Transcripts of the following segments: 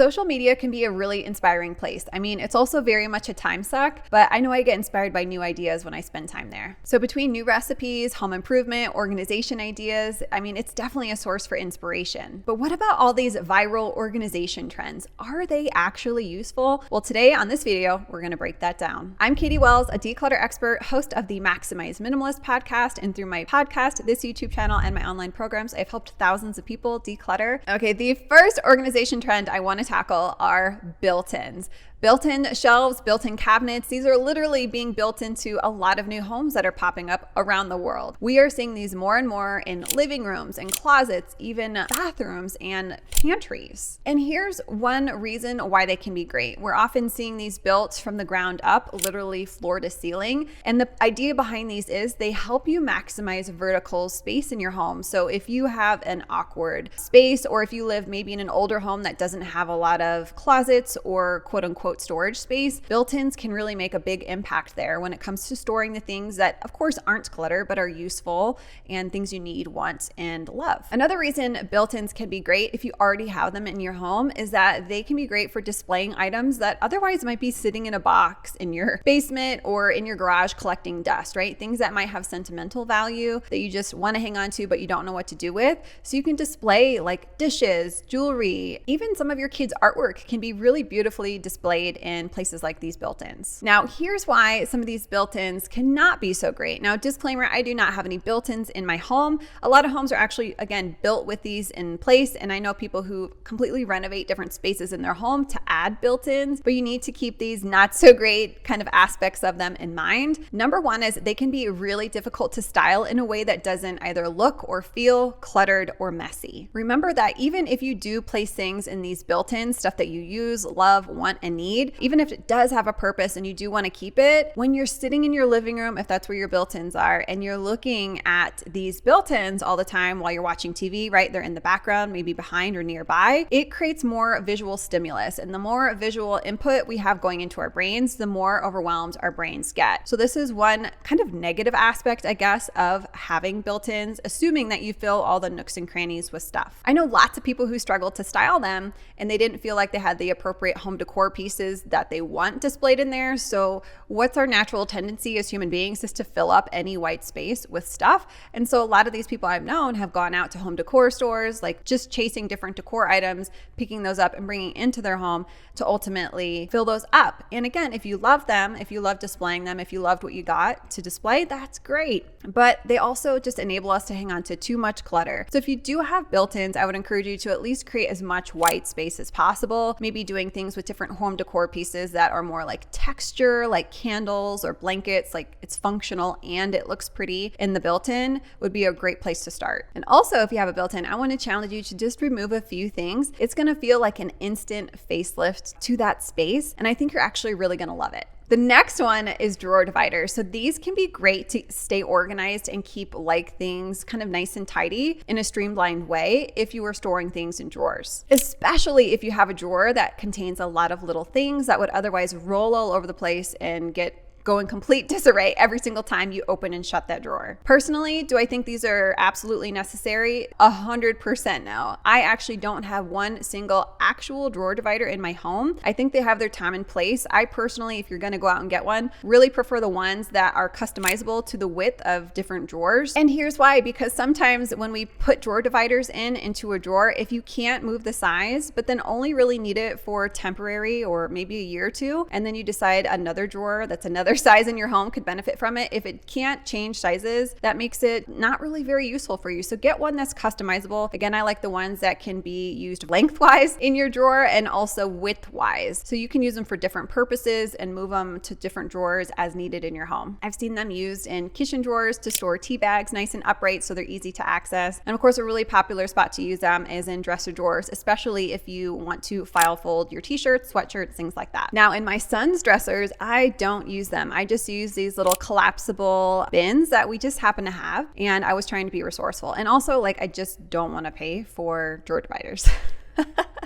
Social media can be a really inspiring place. I mean, it's also very much a time suck, but I know I get inspired by new ideas when I spend time there. So between new recipes, home improvement, organization ideas, I mean, it's definitely a source for inspiration. But what about all these viral organization trends? Are they actually useful? Well, today on this video, we're going to break that down. I'm Katie Wells, a declutter expert, host of the Maximize Minimalist podcast, and through my podcast, this YouTube channel, and my online programs, I've helped thousands of people declutter. Okay, the first organization trend I want to tackle are built-ins. Built-in shelves, built-in cabinets, these are literally being built into a lot of new homes that are popping up around the world. We are seeing these more and more in living rooms and closets, even bathrooms and pantries. And here's one reason why they can be great. We're often seeing these built from the ground up, literally floor to ceiling. And the idea behind these is they help you maximize vertical space in your home. So if you have an awkward space, or if you live maybe in an older home that doesn't have a lot of closets or quote unquote storage space, built-ins can really make a big impact there when it comes to storing the things that of course aren't clutter but are useful and things you need, want, and love. Another reason built-ins can be great if you already have them in your home is that they can be great for displaying items that otherwise might be sitting in a box in your basement or in your garage collecting dust, right? Things that might have sentimental value that you just want to hang on to but you don't know what to do with. So you can display like dishes, jewelry, even some of your kids' artwork can be really beautifully displayed in places like these built-ins. Now, here's why some of these built-ins cannot be so great. Now, disclaimer, I do not have any built-ins in my home. A lot of homes are actually, again, built with these in place, and I know people who completely renovate different spaces in their home to add built-ins, but you need to keep these not so great kind of aspects of them in mind. Number one is they can be really difficult to style in a way that doesn't either look or feel cluttered or messy. Remember that even if you do place things in these built-ins, stuff that you use, love, want, and need, even if it does have a purpose and you do want to keep it, when you're sitting in your living room, if that's where your built-ins are, and you're looking at these built-ins all the time while you're watching TV, right? They're in the background, maybe behind or nearby. It creates more visual stimulus. And the more visual input we have going into our brains, the more overwhelmed our brains get. So this is one kind of negative aspect, I guess, of having built-ins, assuming that you fill all the nooks and crannies with stuff. I know lots of people who struggle to style them and they didn't feel like they had the appropriate home decor pieces that they want displayed in there. So what's our natural tendency as human beings is to fill up any white space with stuff. And so a lot of these people I've known have gone out to home decor stores, like just chasing different decor items, picking those up and bringing into their home to ultimately fill those up. And again, if you love them, if you love displaying them, if you loved what you got to display, that's great. But they also just enable us to hang on to too much clutter. So if you do have built-ins, I would encourage you to at least create as much white space as possible, maybe doing things with different home decor pieces that are more like texture, like candles or blankets, like it's functional and it looks pretty in the built-in would be a great place to start. And also, if you have a built-in, I want to challenge you to just remove a few things. It's going to feel like an instant facelift to that space, and I think you're actually really going to love it. The next one is drawer dividers. So these can be great to stay organized and keep like things kind of nice and tidy in a streamlined way if you are storing things in drawers, especially if you have a drawer that contains a lot of little things that would otherwise roll all over the place and go in complete disarray every single time you open and shut that drawer. Personally, do I think these are absolutely necessary? 100% no. I actually don't have one single actual drawer divider in my home. I think they have their time and place. I personally, if you're going to go out and get one, really prefer the ones that are customizable to the width of different drawers. And here's why, because sometimes when we put drawer dividers into a drawer, if you can't move the size, but then only really need it for temporary or maybe a year or two, and then you decide another drawer that's another size in your home could benefit from it. If it can't change sizes, that makes it not really very useful for you. So get one that's customizable. Again, I like the ones that can be used lengthwise in your drawer and also widthwise. So you can use them for different purposes and move them to different drawers as needed in your home. I've seen them used in kitchen drawers to store tea bags nice and upright so they're easy to access. And of course, a really popular spot to use them is in dresser drawers, especially if you want to file fold your t-shirts, sweatshirts, things like that. Now, in my son's dressers, I don't use them. I just use these little collapsible bins that we just happen to have. And I was trying to be resourceful. And also, like, I just don't want to pay for drawer dividers.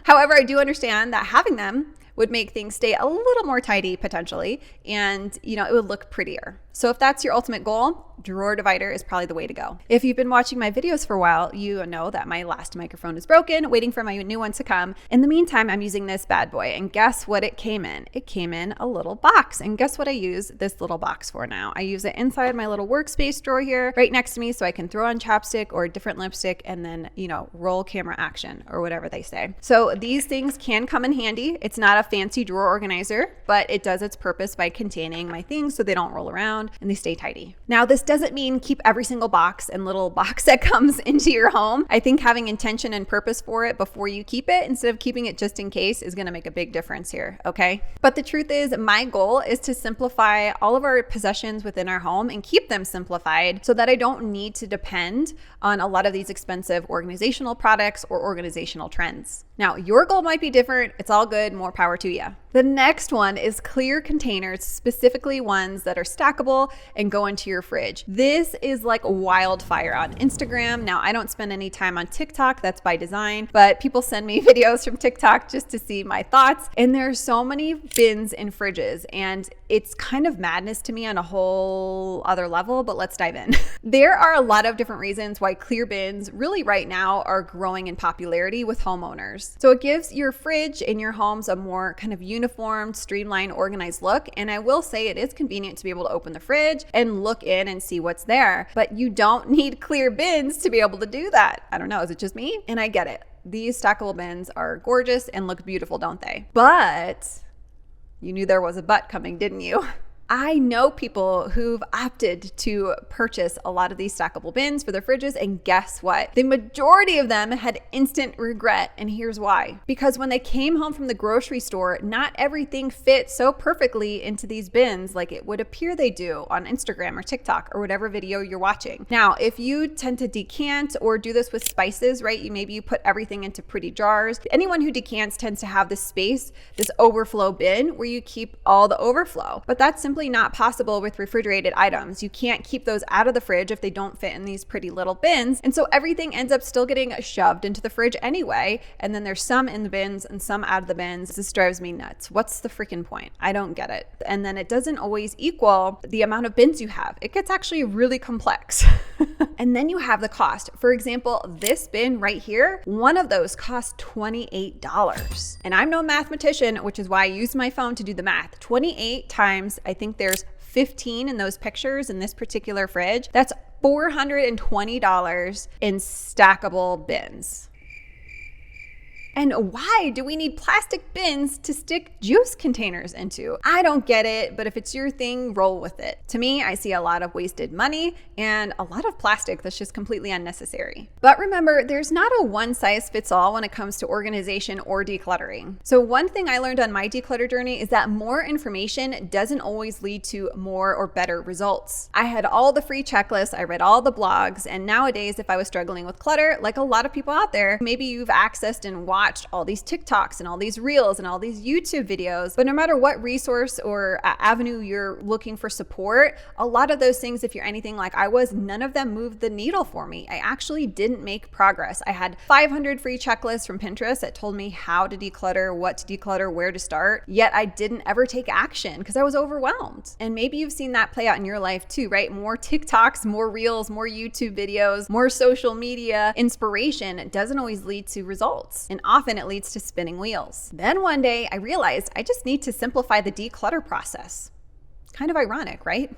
However, I do understand that having them would make things stay a little more tidy potentially, and it would look prettier. So if that's your ultimate goal, drawer divider is probably the way to go. If you've been watching my videos for a while, you know that my last microphone is broken, waiting for my new one to come. In the meantime, I'm using this bad boy, and guess what it came in? It came in a little box, and guess what I use this little box for now? I use it inside my little workspace drawer here, right next to me, so I can throw on chapstick or a different lipstick and then, roll camera action or whatever they say. So these things can come in handy. It's not a fancy drawer organizer, but it does its purpose by containing my things so they don't roll around and they stay tidy. Now, this doesn't mean keep every single box and little box that comes into your home. I think having intention and purpose for it before you keep it, instead of keeping it just in case, is going to make a big difference here, okay? But the truth is, my goal is to simplify all of our possessions within our home and keep them simplified so that I don't need to depend on a lot of these expensive organizational products or organizational trends. Now, your goal might be different. It's all good. More power to you. The next one is clear containers, specifically ones that are stackable and go into your fridge. This is like wildfire on Instagram. Now, I don't spend any time on TikTok. That's by design, but people send me videos from TikTok just to see my thoughts. And there's so many bins in fridges, and it's kind of madness to me on a whole other level, but let's dive in. There are a lot of different reasons why clear bins really right now are growing in popularity with homeowners. So it gives your fridge in your homes a more kind of uniformed, streamlined, organized look. And I will say it is convenient to be able to open the fridge and look in and see what's there, but you don't need clear bins to be able to do that. I don't know, is it just me? And I get it. These stackable bins are gorgeous and look beautiful, don't they? But you knew there was a but coming, didn't you? I know people who've opted to purchase a lot of these stackable bins for their fridges, and guess what? The majority of them had instant regret, and here's why. Because when they came home from the grocery store, not everything fit so perfectly into these bins like it would appear they do on Instagram or TikTok or whatever video you're watching. Now, if you tend to decant or do this with spices, right? Maybe you put everything into pretty jars. Anyone who decants tends to have this space, this overflow bin where you keep all the overflow, but that's simply not possible with refrigerated items. You can't keep those out of the fridge if they don't fit in these pretty little bins. And so everything ends up still getting shoved into the fridge anyway. And then there's some in the bins and some out of the bins. This drives me nuts. What's the freaking point? I don't get it. And then it doesn't always equal the amount of bins you have. It gets actually really complex. And then you have the cost. For example, this bin right here, one of those costs $28. And I'm no mathematician, which is why I use my phone to do the math. 28 times, I think there's 15 in those pictures in this particular fridge. That's $420 in stackable bins. And why do we need plastic bins to stick juice containers into? I don't get it, but if it's your thing, roll with it. To me, I see a lot of wasted money and a lot of plastic that's just completely unnecessary. But remember, there's not a one size fits all when it comes to organization or decluttering. So one thing I learned on my declutter journey is that more information doesn't always lead to more or better results. I had all the free checklists, I read all the blogs, and nowadays, if I was struggling with clutter, like a lot of people out there, maybe you've accessed and watched all these TikToks and all these reels and all these YouTube videos, but no matter what resource or avenue you're looking for support, a lot of those things, if you're anything like I was, none of them moved the needle for me. I actually didn't make progress. I had 500 free checklists from Pinterest that told me how to declutter, what to declutter, where to start, yet I didn't ever take action because I was overwhelmed. And maybe you've seen that play out in your life too, right? More TikToks, more reels, more YouTube videos, more social media inspiration. It doesn't always lead to results. And often it leads to spinning wheels. Then one day I realized I just need to simplify the declutter process. Kind of ironic, right?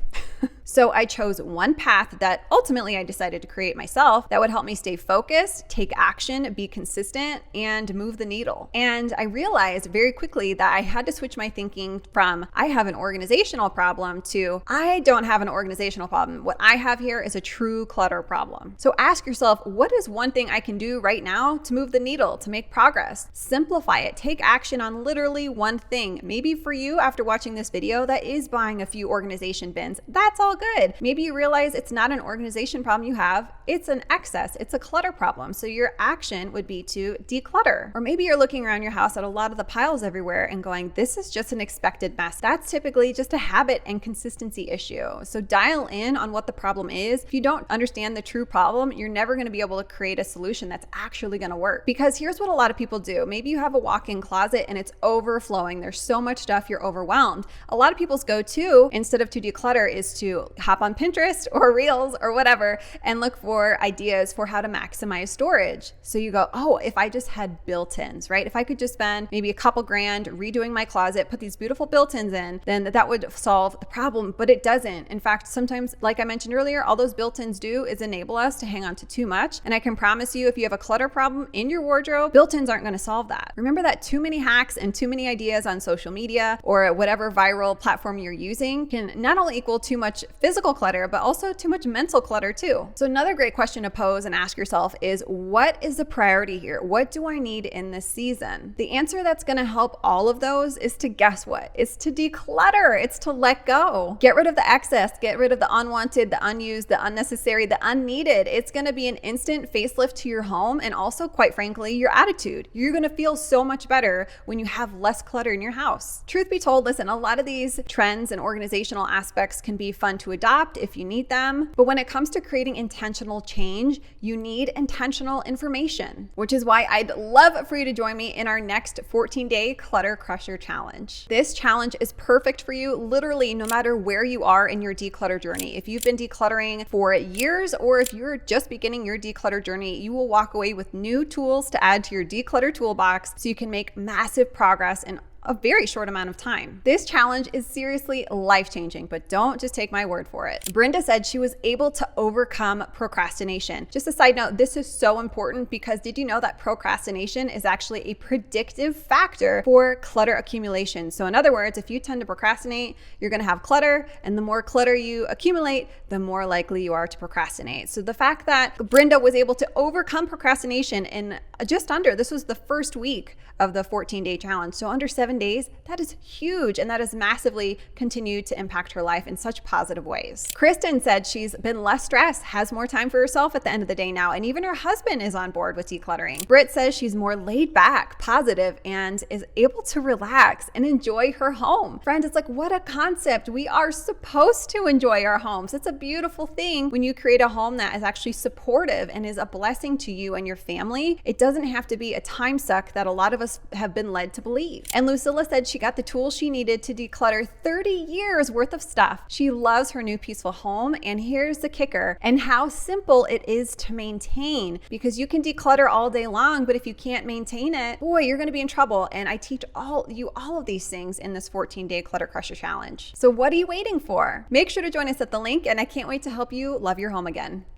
So I chose one path that ultimately I decided to create myself that would help me stay focused, take action, be consistent, and move the needle. And I realized very quickly that I had to switch my thinking from I have an organizational problem to I don't have an organizational problem. What I have here is a true clutter problem. So ask yourself, what is one thing I can do right now to move the needle, to make progress? Simplify it. Take action on literally one thing. Maybe for you, after watching this video, that is buying a few organization bins. That's all good. Maybe you realize it's not an organization problem you have, it's an excess, it's a clutter problem. So your action would be to declutter. Or maybe you're looking around your house at a lot of the piles everywhere and going, this is just an expected mess. That's typically just a habit and consistency issue. So dial in on what the problem is. If you don't understand the true problem, you're never going to be able to create a solution that's actually going to work. Because here's what a lot of people do. Maybe you have a walk-in closet and it's overflowing. There's so much stuff, you're overwhelmed. A lot of people's go-to, instead of to declutter, is to to hop on Pinterest or Reels or whatever and look for ideas for how to maximize storage. So you go, oh, if I just had built-ins, right? If I could just spend maybe a couple grand redoing my closet, put these beautiful built-ins in, then that would solve the problem, but it doesn't. In fact, sometimes, like I mentioned earlier, all those built-ins do is enable us to hang on to too much. And I can promise you, if you have a clutter problem in your wardrobe, built-ins aren't going to solve that. Remember that too many hacks and too many ideas on social media or whatever viral platform you're using can not only equal too much physical clutter, but also too much mental clutter too. So another great question to pose and ask yourself is, what is the priority here? What do I need in this season? The answer that's going to help all of those is to guess what? It's to declutter. It's to let go. Get rid of the excess, get rid of the unwanted, the unused, the unnecessary, the unneeded. It's going to be an instant facelift to your home and also, quite frankly, your attitude. You're going to feel so much better when you have less clutter in your house. Truth be told, listen, a lot of these trends and organizational aspects can be fun to adopt if you need them. But when it comes to creating intentional change, you need intentional information, which is why I'd love for you to join me in our next 14-day Clutter Crusher Challenge. This challenge is perfect for you literally no matter where you are in your declutter journey. If you've been decluttering for years or if you're just beginning your declutter journey, you will walk away with new tools to add to your declutter toolbox so you can make massive progress in a very short amount of time. This challenge is seriously life-changing, but don't just take my word for it. Brenda said she was able to overcome procrastination. Just a side note, this is so important because did you know that procrastination is actually a predictive factor for clutter accumulation? So in other words, if you tend to procrastinate, you're gonna have clutter, and the more clutter you accumulate, the more likely you are to procrastinate. So the fact that Brenda was able to overcome procrastination in this was the first week of the 14-day challenge. So under 7 days, that is huge. And that has massively continued to impact her life in such positive ways. Kristen said she's been less stressed, has more time for herself at the end of the day now. And even her husband is on board with decluttering. Britt says she's more laid back, positive, and is able to relax and enjoy her home. Friends, it's like, what a concept. We are supposed to enjoy our homes. It's a beautiful thing when you create a home that is actually supportive and is a blessing to you and your family. It doesn't have to be a time suck that a lot of us have been led to believe. And Lucilla said she got the tools she needed to declutter 30 years worth of stuff. She loves her new peaceful home. And here's the kicker, and how simple it is to maintain, because you can declutter all day long, but if you can't maintain it, boy, you're going to be in trouble. And I teach all of these things in this 14-day Clutter Crusher Challenge. So what are you waiting for? Make sure to join us at the link, and I can't wait to help you love your home again.